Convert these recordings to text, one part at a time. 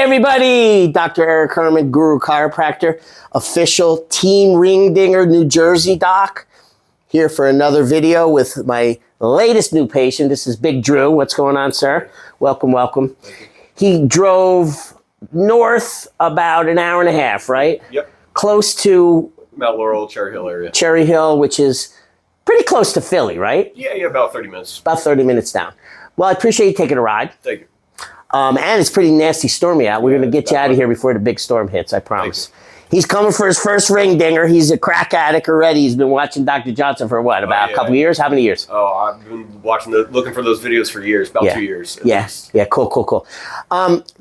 everybody, Dr. Eric Herman, Guru Chiropractor, official Team Ringdinger, New Jersey doc, here for another video with my latest new patient. This is Big Drew. What's going on, sir? Welcome, welcome. He drove north about an hour and a half, right? Yep. Close to Mount Laurel, Cherry Hill area. Cherry Hill, which is pretty close to Philly, right? Yeah, about 30 minutes. About 30 minutes down. Well, I appreciate you taking a ride. Thank you. And it's pretty nasty stormy out. We're going to get you out of here before the big storm hits, I promise. He's coming for his first ring dinger. He's a crack addict already. He's been watching Dr. Johnson for what, about a couple years? How many years? Oh, I've been looking for those videos for years, about 2 years. Yes, cool.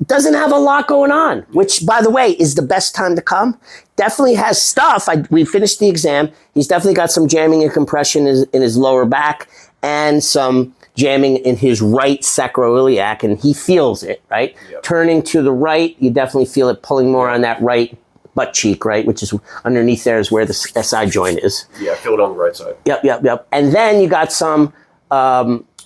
Doesn't have a lot going on, which, by the way, is the best time to come. Definitely has stuff. We finished the exam. He's definitely got some jamming and compression in his lower back and some jamming in his right sacroiliac, and he feels it, right? Yep. Turning to the right, you definitely feel it pulling more on that right butt cheek, right? Which is underneath there is where the SI joint is. Yeah, I feel it on the right side. Yep. And then you got some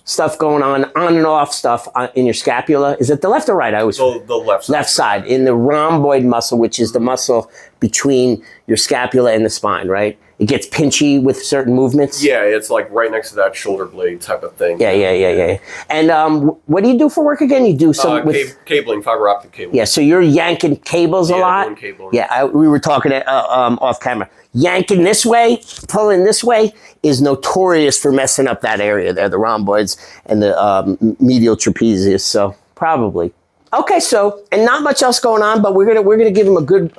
stuff going on and off stuff in your scapula. Is it the left or right? I always the left side. Left side, in the rhomboid muscle, which is the muscle between your scapula and the spine, right? It gets pinchy with certain movements. Yeah, it's like right next to that shoulder blade type of thing. Yeah. And what do you do for work again? You do some cabling, fiber optic cabling. Yeah, so you're yanking cables a lot. Cabling. Yeah, we were talking off camera. Yanking this way, pulling this way is notorious for messing up that area there, the rhomboids and the medial trapezius. So probably. Okay, so and not much else going on, but we're gonna give him a good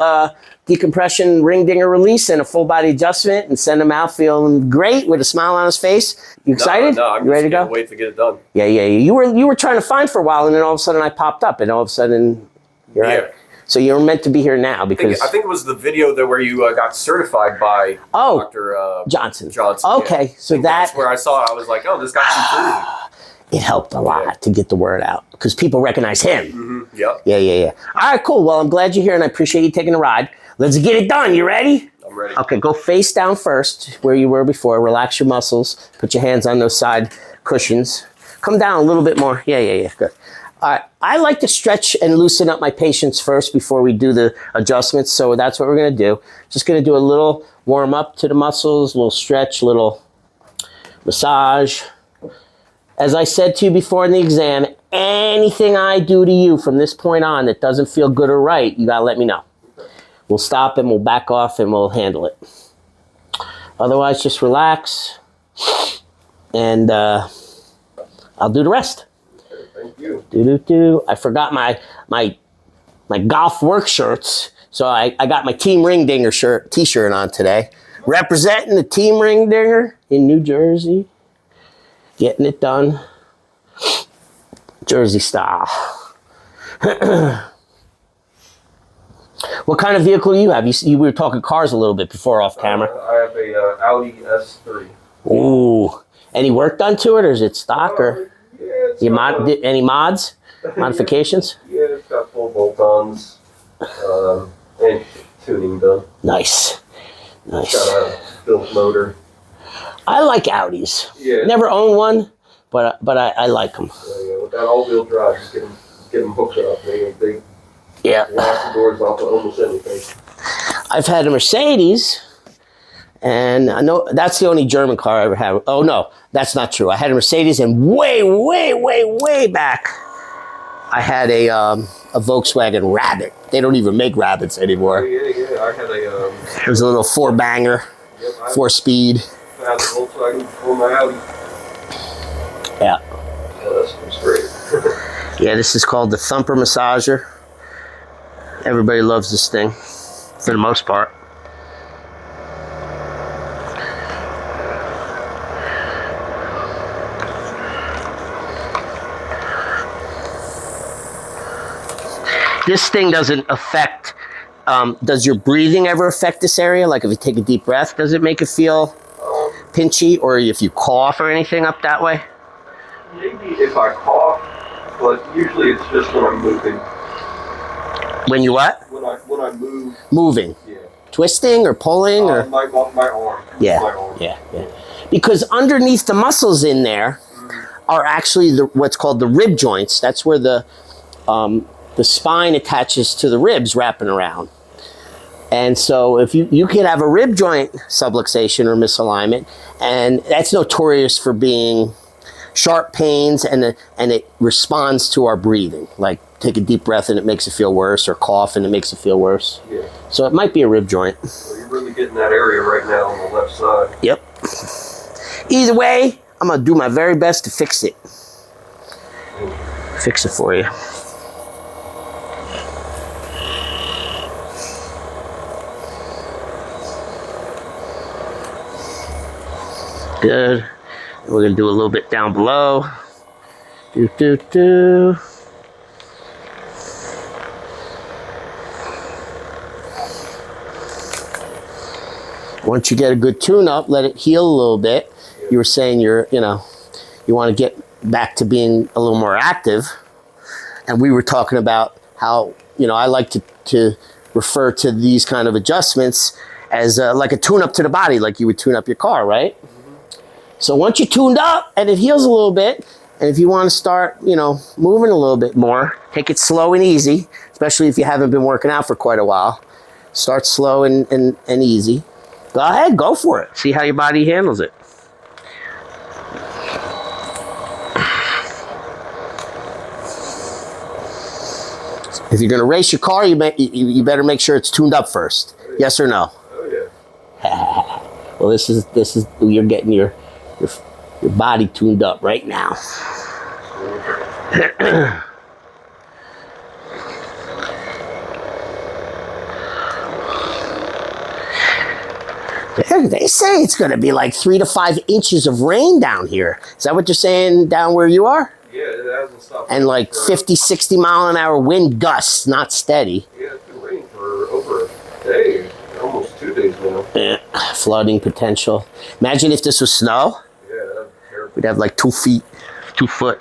decompression ring dinger release and a full body adjustment and send him out feeling great with a smile on his face. You excited? No, I'm you ready to go? Wait to get it done. Yeah. You were trying to find for a while, and then all of a sudden I popped up, and all of a sudden you're right. So you're meant to be here now because I think it was the video where you got certified by Dr. Johnson. Yeah. Okay, so that's where I saw it. I was like, oh, this guy's improving. It helped a lot to get the word out because people recognize him. Mm-hmm. Yep. Yeah. All right, cool. Well, I'm glad you're here, and I appreciate you taking a ride. Let's get it done. You ready? I'm ready. Okay, go face down first where you were before. Relax your muscles. Put your hands on those side cushions. Come down a little bit more. Yeah. Good. All right. I like to stretch and loosen up my patients first before we do the adjustments, so that's what we're going to do. Just going to do a little warm up to the muscles, a little stretch, a little massage. As I said to you before in the exam, anything I do to you from this point on that doesn't feel good or right, you got to let me know. We'll stop and we'll back off and we'll handle it. Otherwise, just relax and I'll do the rest. Thank you. I forgot my golf work shirts, so I got my Team Ringdinger t-shirt on today. Representing the Team Ringdinger in New Jersey. Getting it done. Jersey style. What kind of vehicle do you have? We were talking cars a little bit before off camera. I have a Audi S3. Ooh. Any work done to it, or is it stock? Or any mods? Modifications? Yeah, it's got full bolt-ons and tuning done. Nice. It's got a built motor. I like Audis. Yeah. Never owned one, but I like them. Yeah, with that all-wheel drive, just get them hooked up. They lock the doors off of almost anything. I've had a Mercedes, and I know that's the only German car I ever had. Oh no, that's not true. I had a Mercedes, and way back, I had a Volkswagen Rabbit. They don't even make Rabbits anymore. Yeah. I had a. It was a little 4-banger, 4-speed. I had a Volkswagen for my Audi. Yeah. That's great. Yeah, this is called the Thumper Massager. Everybody loves this thing, for the most part. This thing doesn't affect, does your breathing ever affect this area? Like if you take a deep breath, does it make it feel pinchy? Or if you cough or anything up that way? Maybe if I cough, but usually it's just when I'm moving. When you what? When I move. Moving. Yeah. Twisting or pulling or? My arm. Yeah. My arm. Yeah. Because underneath the muscles in there are actually what's called the rib joints. That's where the the spine attaches to the ribs wrapping around. And so if you could have a rib joint subluxation or misalignment, and that's notorious for being sharp pains, and it responds to our breathing. Like take a deep breath and it makes it feel worse, or cough and it makes it feel worse. Yeah. So it might be a rib joint. Well, you're really getting that area right now on the left side. Yep. Either way, I'm gonna do my very best to fix it. Fix it for you. Good. We're gonna do a little bit down below. Do. Once you get a good tune up, let it heal a little bit. You were saying you want to get back to being a little more active. And we were talking about how, I like to refer to these kind of adjustments as like a tune up to the body, like you would tune up your car, right? So once you're tuned up and it heals a little bit, and if you want to start, moving a little bit more, take it slow and easy, especially if you haven't been working out for quite a while. Start slow and easy. Go ahead, go for it. See how your body handles it. If you're going to race your car, you better make sure it's tuned up first. Yes or no? Oh yeah. Well, this is you're getting your body tuned up right now. They say it's going to be like 3 to 5 inches of rain down here. Is that what you're saying down where you are? Yeah, it hasn't stopped. And like 50, 60 mile an hour wind gusts, not steady. Yeah, it's been raining for over a day, almost 2 days now. Yeah, flooding potential. Imagine if this was snow. Yeah, that'd be terrible. We'd have like 2 foot.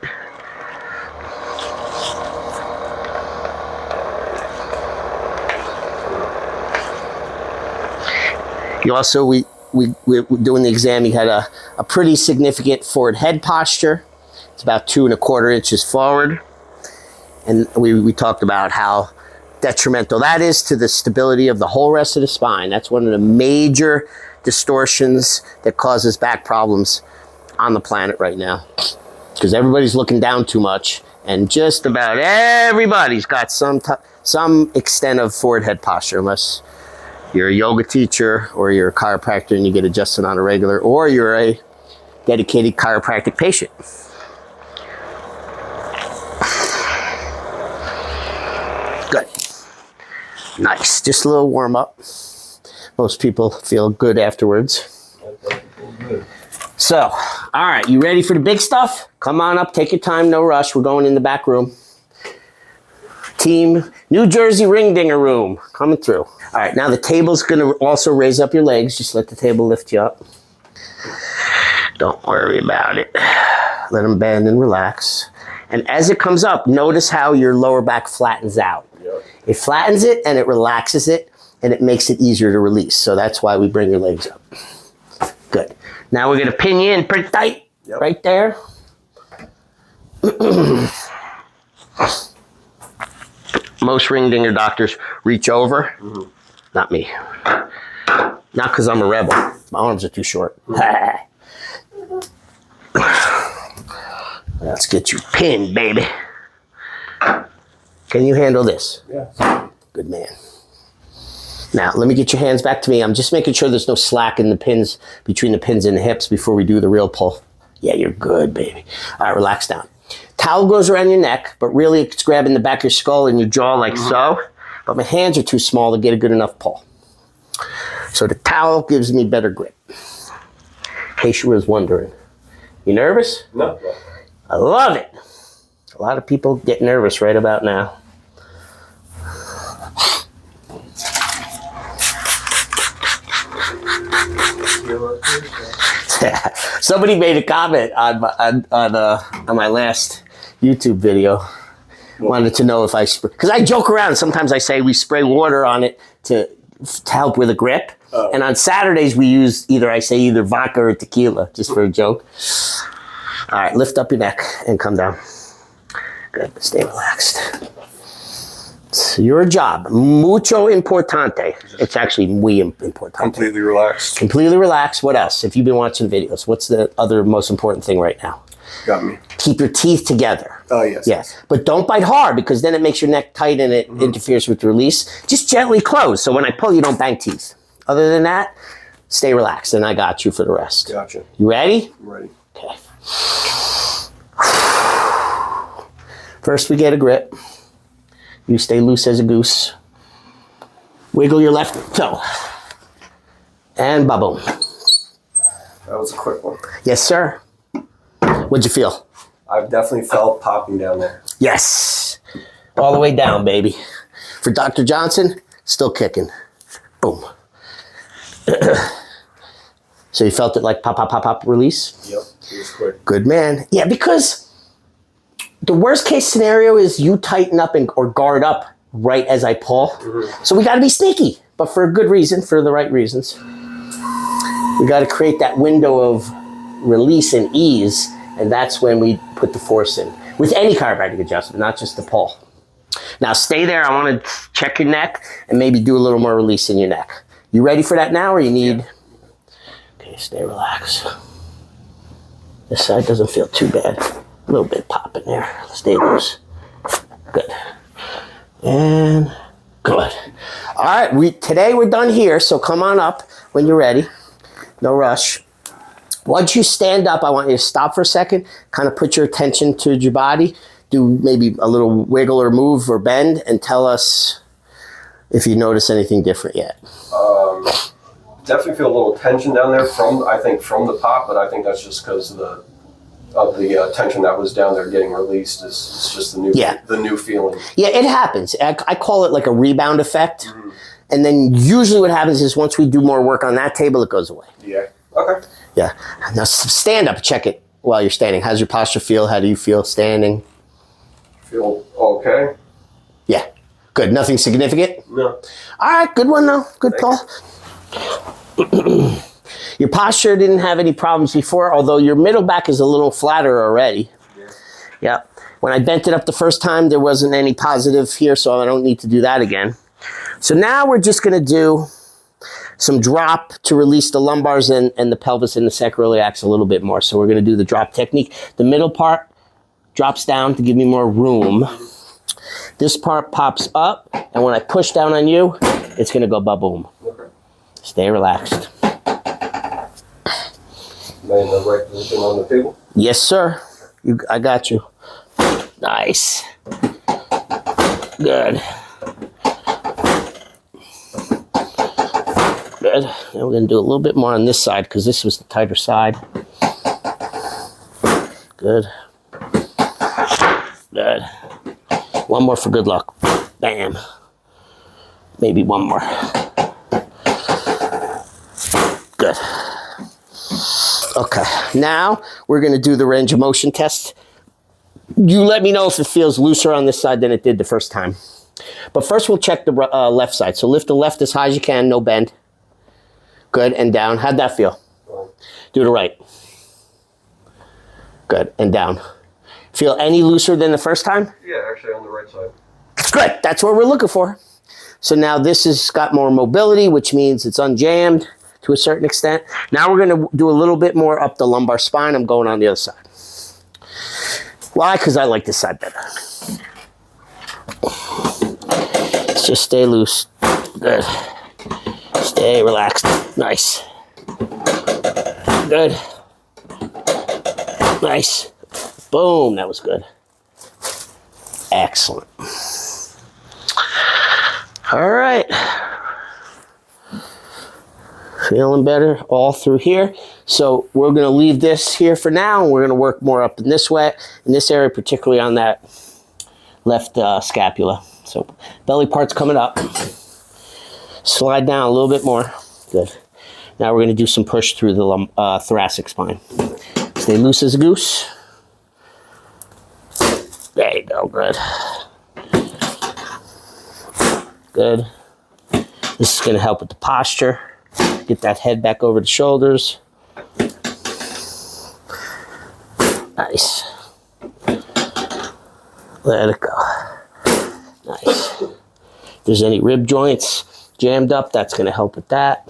You also, we doing the exam, you had a pretty significant forward head posture. It's about 2 1/4 inches forward. And we talked about how detrimental that is to the stability of the whole rest of the spine. That's one of the major distortions that causes back problems on the planet right now. Because everybody's looking down too much, and just about everybody's got some extent of forward head posture, unless you're a yoga teacher or you're a chiropractor and you get adjusted on a regular, or you're a dedicated chiropractic patient. Good. Nice. Just a little warm up. Most people feel good afterwards. So, all right, you ready for the big stuff? Come on up, take your time, no rush. We're going in the back room. Team New Jersey Ring Dinger room coming through. All right, now the table's gonna also raise up your legs. Just let the table lift you up. Don't worry about it. Let them bend and relax. And as it comes up, notice how your lower back flattens out. Yep. It flattens it and it relaxes it, and it makes it easier to release. So that's why we bring your legs up. Good. Now we're gonna pin you in pretty tight, Yep. right there. Most ring dinger doctors reach over. Mm-hmm. Not me. Not because I'm a rebel. My arms are too short. Let's get you pinned, baby. Can you handle this? Yeah. Good man. Now, let me get your hands back to me. I'm just making sure there's no slack in the pins, between the pins and the hips before we do the real pull. Yeah, you're good, baby. All right, relax down. Towel goes around your neck, but really it's grabbing the back of your skull and your jaw like so. But my hands are too small to get a good enough pull. So the towel gives me better grip. In case you was wondering. You nervous? No. I love it. A lot of people get nervous right about now. Somebody made a comment on my last YouTube video. Wanted to know if I spray, because I joke around. Sometimes I say we spray water on it to help with a grip. Oh. And on Saturdays we use either vodka or tequila, just for a joke. All right, lift up your neck and come down. Good, stay relaxed. It's your job. Mucho importante. It's actually muy importante. Completely relaxed. Completely relaxed. What else? If you've been watching videos, what's the other most important thing right now? Got me. Keep your teeth together. Oh, yes. Yes. But don't bite hard because then it makes your neck tight and it interferes with the release. Just gently close. So when I pull, you don't bang teeth. Other than that, stay relaxed and I got you for the rest. Gotcha. You ready? I'm ready. Okay. First, we get a grip. You stay loose as a goose. Wiggle your left toe. And ba-boom. That was a quick one. Yes, sir. What'd you feel? I've definitely felt popping down there. Yes. All the way down, baby. For Dr. Johnson, still kicking. Boom. So you felt it like pop, pop, pop, pop, release? Yep, it was quick. Good man. Yeah, because the worst case scenario is you tighten up or guard up right as I pull. So we got to be sneaky, but for a good reason, for the right reasons. We got to create that window of release and ease, and that's when we put the force in. With any chiropractic adjustment, not just the pull. Now stay there. I want to check your neck and maybe do a little more release in your neck. You ready for that now, or you need... Okay, stay relaxed. This side doesn't feel too bad. A little bit pop in there. Stay loose. Good. And good. All right, today we're done here, so come on up when you're ready. No rush. Once you stand up, I want you to stop for a second, kind of put your attention to your body, do maybe a little wiggle or move or bend, and tell us if you notice anything different yet. Definitely feel a little tension down there from the pop, but I think that's just because of the tension that was down there getting released. It's just the new feeling. Yeah, it happens. I call it like a rebound effect. And then usually what happens is once we do more work on that table, it goes away. Yeah. Okay. Yeah. Now stand up, check it while you're standing. How's your posture feel? How do you feel standing? Feel okay. Yeah. Good. Nothing significant? No. All right. Good one, though. Good pull. Your posture didn't have any problems before, although your middle back is a little flatter already. Yeah. When I bent it up the first time, there wasn't any positive here, so I don't need to do that again. So now we're just going to do some drop to release the lumbars and the pelvis and the sacroiliacs a little bit more. So we're going to do the drop technique. The middle part drops down to give me more room. This part pops up, and when I push down on you, it's going to go ba-boom. Okay. Stay relaxed. Am I in the right position on the table? Yes, sir. I got you. Nice. Good. Good. Now we're going to do a little bit more on this side because this was the tighter side. Good. Good. One more for good luck. Bam. Maybe one more. Good. Okay. Now we're going to do the range of motion test. You let me know if it feels looser on this side than it did the first time. But first we'll check the left side. So lift the left as high as you can, no bend. Good, and down. How'd that feel? Do the right. Good, and down. Feel any looser than the first time? Yeah, actually on the right side. That's good. That's what we're looking for. So now this has got more mobility, which means it's unjammed to a certain extent. Now we're going to do a little bit more up the lumbar spine. I'm going on the other side. Why? Because I like this side better. Let's just stay loose. Good. Stay relaxed. Nice. Good. Nice. Boom. That was good. Excellent. All right. Feeling better all through here. So we're going to leave this here for now. And we're going to work more up in this way, in this area, particularly on that left scapula. So belly part's coming up. Slide down a little bit more. Good. Now we're going to do some push through the thoracic spine. Stay loose as a goose. There you go. Good. Good. This is going to help with the posture. Get that head back over the shoulders. Nice. Let it go. Nice. there's any rib joints jammed up, that's going to help with that.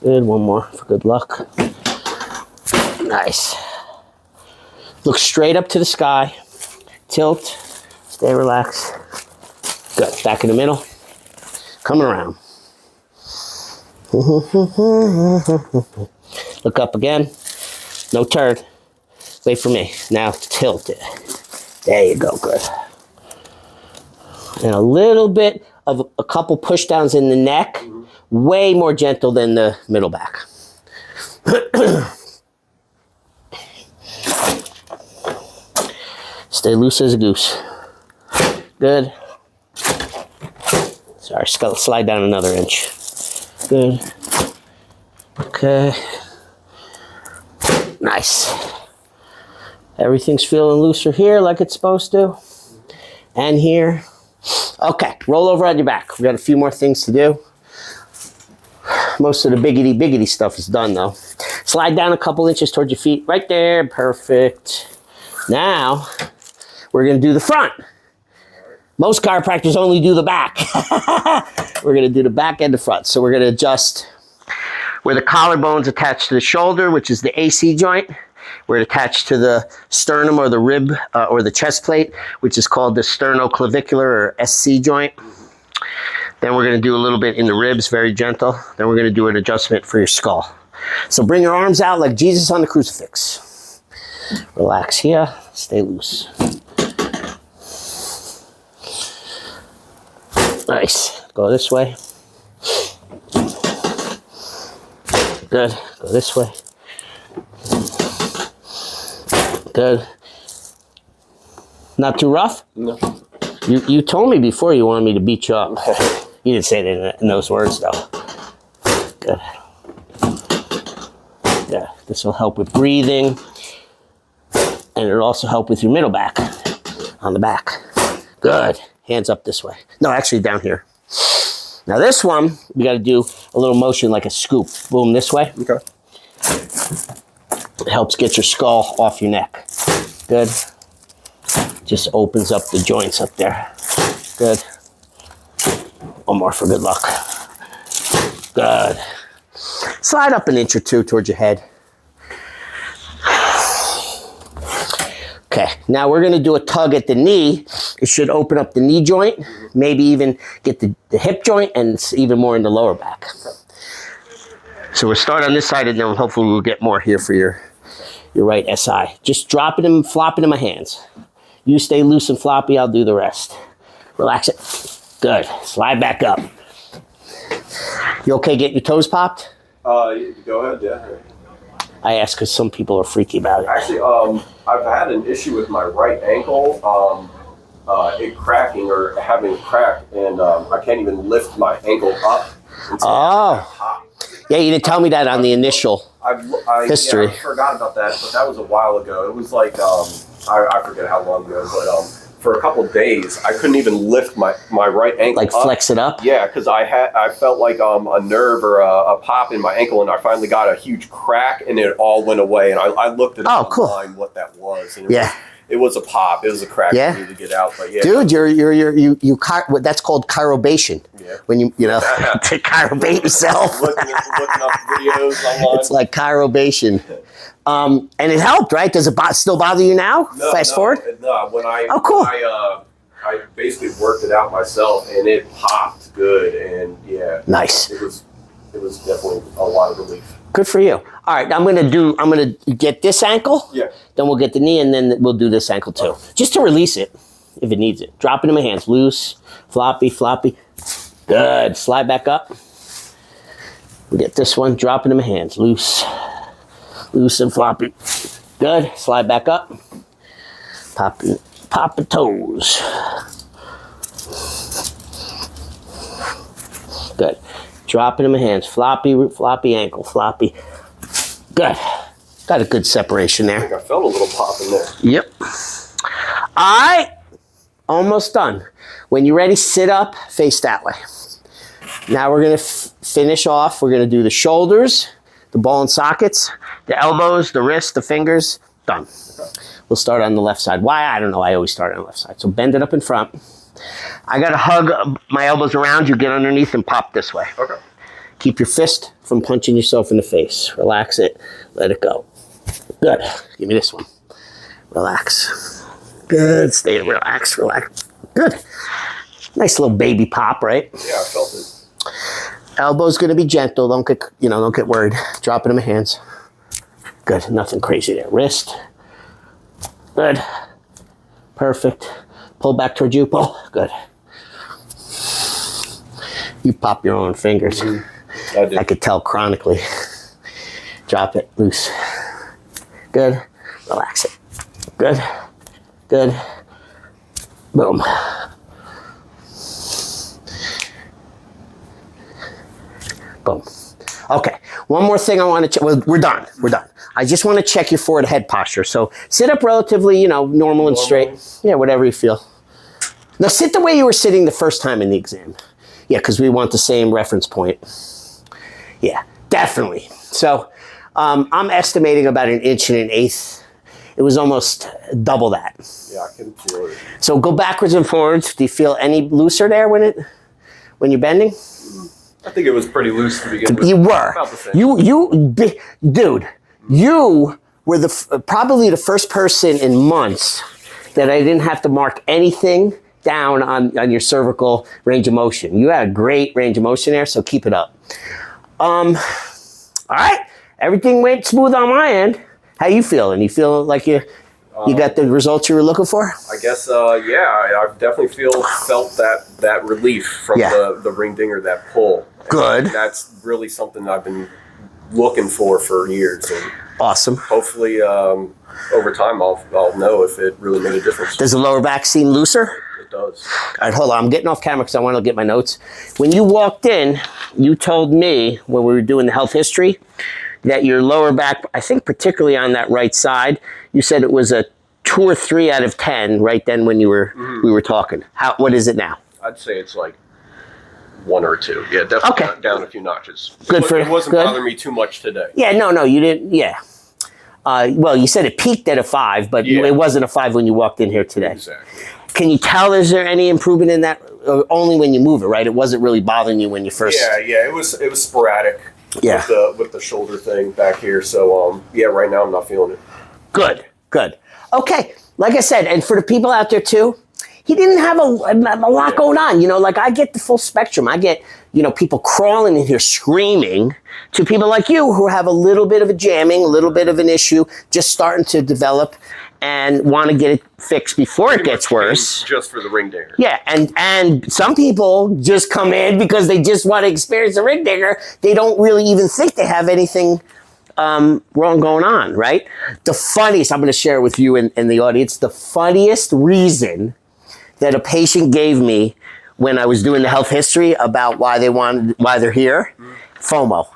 Good, one more for good luck. Nice. Look straight up to the sky. Tilt. Stay relaxed. Good. Back in the middle. Coming around. Look up again. No turn. Wait for me. Now tilt it. There you go. Good. And a little bit of a couple push downs in the neck. Way more gentle than the middle back. Stay loose as a goose. Good. Sorry, slide down another inch. Good. Okay. Nice. Everything's feeling looser here like it's supposed to. And here. Okay, roll over on your back. We got a few more things to do. Most of the biggity stuff is done though. Slide down a couple inches towards your feet. Right there, perfect. Now, we're gonna do the front. Most chiropractors only do the back. We're gonna do the back and the front. So we're gonna adjust where the collarbone's attached to the shoulder, which is the AC joint. We're attached to the sternum or the rib or the chest plate, which is called the sternoclavicular or SC joint. Then we're gonna do a little bit in the ribs, very gentle. Then we're gonna do an adjustment for your skull. So bring your arms out like Jesus on the crucifix. Relax here, stay loose. Nice. Go this way. Good. Go this way. Good. Not too rough? No. You told me before you wanted me to beat you up. You didn't say that in those words though. Good. Yeah, this will help with breathing. And it'll also help with your middle back on the back. Good. Hands up this way. No, actually down here. Now this one, we got to do a little motion like a scoop. Boom, this way. Okay. It helps get your skull off your neck. Good. Just opens up the joints up there. Good. One more for good luck. Good. Slide up an inch or two towards your head. Okay, now we're gonna do a tug at the knee. It should open up the knee joint, maybe even get the hip joint and even more in the lower back. So we'll start on this side and then hopefully we'll get more here for your right SI. Just dropping them, flopping in my hands. You stay loose and floppy, I'll do the rest. Relax it. Good, slide back up. You okay getting your toes popped? Go ahead, yeah. I ask because some people are freaky about it. Actually, I've had an issue with my right ankle, it cracking or having a crack, and I can't even lift my ankle up. Oh. Yeah, you didn't tell me that on the initial history. Yeah, I forgot about that, but that was a while ago. It was like, I forget how long ago, but for a couple of days, I couldn't even lift my right ankle like up. Flex it up? Yeah, because I felt like a nerve or a pop in my ankle, and I finally got a huge crack, and it all went away. And I looked at online what that was. And it was a pop. It was a crack that needed to get out. But yeah, dude, that's called chirobation. Yeah. When you to chirobate yourself. looking up videos online. It's like chirobation. And it helped, right? Does it still bother you now? Fast forward? No, when I basically worked it out myself, and it popped good, and yeah, nice. It was definitely a lot of relief. Good for you. All right, I'm gonna get this ankle. Yeah. Then we'll get the knee, and then we'll do this ankle too, just to release it if it needs it. Drop it in my hands, loose, floppy, floppy. Good. Slide back up. We get this one. Drop it in my hands, loose. Loose and floppy. Good. Slide back up. Pop the toes. Good. Drop it in my hands. Floppy, floppy ankle. Floppy. Good. Got a good separation there. I think I felt a little pop in there. Yep. All right. Almost done. When you're ready, sit up, face that way. Now we're going to finish off. We're going to do the shoulders, the ball and sockets, the elbows, the wrists, the fingers, Done. We'll start on the left side. Why? I don't know. I always start on the left side. So bend it up in front. I got to hug my elbows around you, get underneath and pop this way. Okay. Keep your fist from punching yourself in the face. Relax it. Let it go. Good. Give me this one. Relax. Good. Stay relaxed. Relax. Good. Nice little baby pop, right? Yeah, I felt it. Elbow's going to be gentle. Don't get worried. Drop it in my hands. Good. Nothing crazy there. Wrist. Good. Perfect. Pull back towards you. Pull. Good. You pop your own fingers. I did. I could tell chronically. Drop it. Loose. Good. Relax it. Good. Good. Boom. Boom. Okay. One more thing I want to check. Well, we're done. We're done. I just want to check your forward head posture. So sit up relatively, normal and straight. Yeah, whatever you feel. Now sit the way you were sitting the first time in the exam. Yeah, because we want the same reference point. Yeah, definitely. So I'm estimating about 1 1/8 inches. It was almost double that. Yeah, I can feel it. So go backwards and forwards. Do you feel any looser there when you're bending? I think it was pretty loose to begin with. You were. About the same. Dude, you were probably the first person in months that I didn't have to mark anything down on your cervical range of motion. You had a great range of motion there, so keep it up. All right, everything went smooth on my end. How you feeling? You feel like you got the results you were looking for? I guess, I definitely felt that relief from the ring dinger, that pull. Good. And that's really something I've been looking for years. And awesome. hopefully, over time, I'll know if it really made a difference. Does the lower back seem looser? It does. All right, hold on. I'm getting off camera because I want to get my notes. When you walked in, you told me when we were doing the health history that your lower back, I think particularly on that right side, you said it was a 2 or 3 out of 10 right then when we were talking. What is it now? I'd say it's like 1 or 2. Yeah, definitely Okay. down a few notches. It wasn't bothering me too much today. Yeah, no, you didn't. Yeah. Well, you said it peaked at a 5, but it wasn't a 5 when you walked in here today. Exactly. Can you tell, is there any improvement in that? Only when you move it, right? It wasn't really bothering you when you first... Yeah, it was sporadic. Yeah. With the shoulder thing back here. So, right now I'm not feeling it. Good. Okay, like I said, and for the people out there too, he didn't have a lot going on. Like I get the full spectrum. I get, people crawling in here screaming to people like you who have a little bit of a jamming, a little bit of an issue, just starting to develop and want to get it fixed before it gets worse. Just for the ring dinger. Yeah, and some people just come in because they just want to experience the ring dinger. They don't really even think they have anything wrong going on, right? The funniest, I'm going to share with you and the audience, the funniest reason that a patient gave me when I was doing the health history about why they're here, FOMO.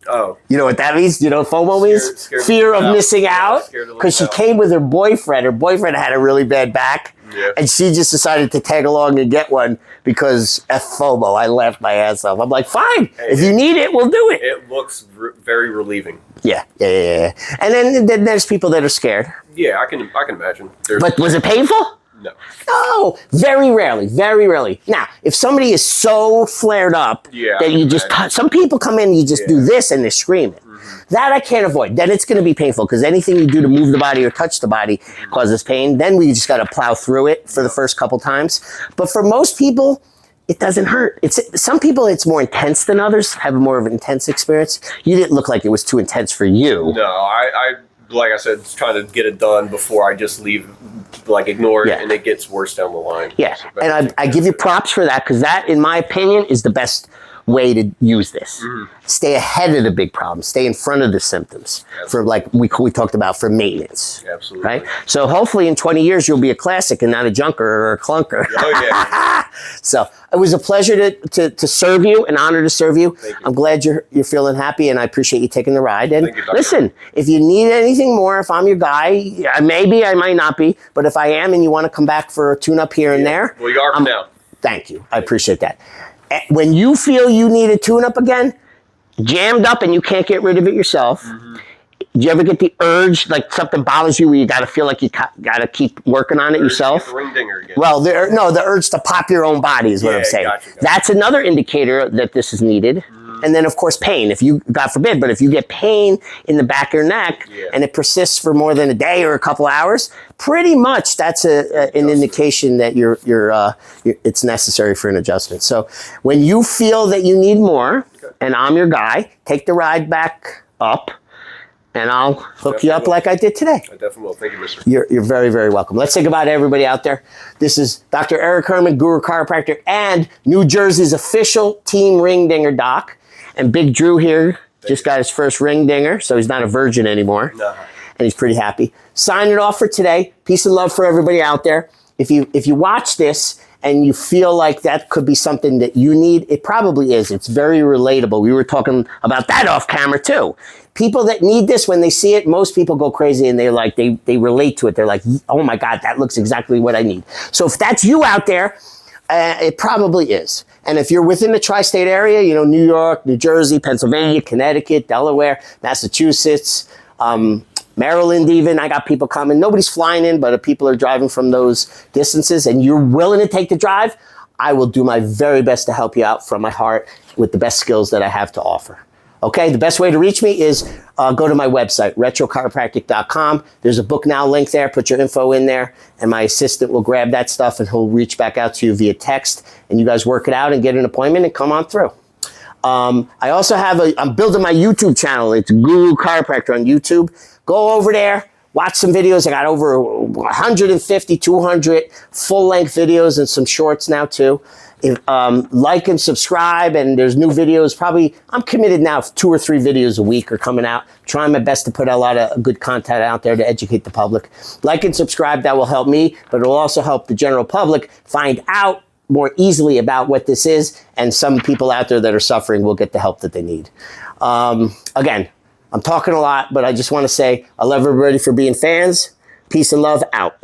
Oh. You know what that means? You know what FOMO means? Scared Fear of missing out. Scared to lose Because she out. came with her boyfriend. Her boyfriend had a really bad back. Yeah. And she just decided to tag along and get one because F FOMO. I laughed my ass off. I'm like, fine. If you need it, we'll do it. It looks very relieving. Yeah. And then there's people that are scared. Yeah, I can imagine. But was it painful? No. No, very rarely. Now, if somebody is so flared up that you just some people come in and you just do this and they're screaming. That I can't avoid. Then it's going to be painful because anything you do to move the body or touch the body causes pain. Then we just got to plow through it for the first couple times. But for most people, it doesn't hurt. Some people it's more intense than others, have more of an intense experience. You didn't look like it was too intense for you. No, I like I said, trying to get it done before I just leave, ignore it, and it gets worse down the line. Yeah, So and I give you props for that because that, in my opinion, is the best way to use this. Stay ahead of the big problems. Stay in front of the symptoms for we talked about for maintenance. Absolutely. Right? So hopefully in 20 years you'll be a classic and not a junker or a clunker. Oh, yeah. So it was a pleasure to serve you, an honor to serve you. Thank you. I'm glad you're feeling happy and I appreciate you taking the ride. And Thank you, Doctor. listen, if you need anything more, if I'm your guy, maybe I might not be, but if I am and you want to come back for a tune-up here and there. Well, you are for now. Thank you. I appreciate that. When you feel you need a tune-up again, jammed up and you can't get rid of it yourself, do you ever get the urge, like something bothers you where you got to feel like you got to keep working on it yourself? Ring dinger again. Well, the urge to pop your own body is what I'm saying. Gotcha. That's another indicator that this is needed. And then, of course, pain. If you, God forbid, but if you get pain in the back of your neck and it persists for more than a day or a couple hours, pretty much that's an indication that it's necessary for an adjustment. So when you feel that you need more, and I'm your guy, take the ride back up, and I'll hook you up like I did today. I definitely will. Thank you, mister. You're very, very welcome. Let's say goodbye to everybody out there. This is Dr. Eric Herman, Guru Chiropractor, and New Jersey's official team ring dinger doc. And Big Drew here just got his first ring dinger, so he's not a virgin anymore. No. And he's pretty happy. Signing it off for today. Peace and love for everybody out there. If you watch this and you feel like that could be something that you need, it probably is. It's very relatable. We were talking about that off camera too. People that need this, when they see it, most people go crazy and they're like, they relate to it. They're like, oh my God, that looks exactly what I need. So if that's you out there, it probably is. And if you're within the tri-state area, you know, New York, New Jersey, Pennsylvania, Connecticut, Delaware, Massachusetts, Maryland even, I got people coming. Nobody's flying in, but people are driving from those distances and you're willing to take the drive, I will do my very best to help you out from my heart with the best skills that I have to offer. Okay, the best way to reach me is go to my website, retrochiropractic.com. There's a book now link there. Put your info in there, and my assistant will grab that stuff, and he'll reach back out to you via text, and you guys work it out and get an appointment and come on through. I also have I'm building my YouTube channel. It's Guru Chiropractor on YouTube. Go over there, watch some videos. I got over 150, 200 full-length videos and some shorts now too. Like and subscribe, and there's new videos. Probably, I'm committed now. 2 or 3 videos a week are coming out. Trying my best to put a lot of good content out there to educate the public. Like and subscribe, that will help me, but it will also help the general public find out more easily about what this is, and some people out there that are suffering will get the help that they need. Again, I'm talking a lot, but I just want to say I love everybody for being fans. Peace and love, out.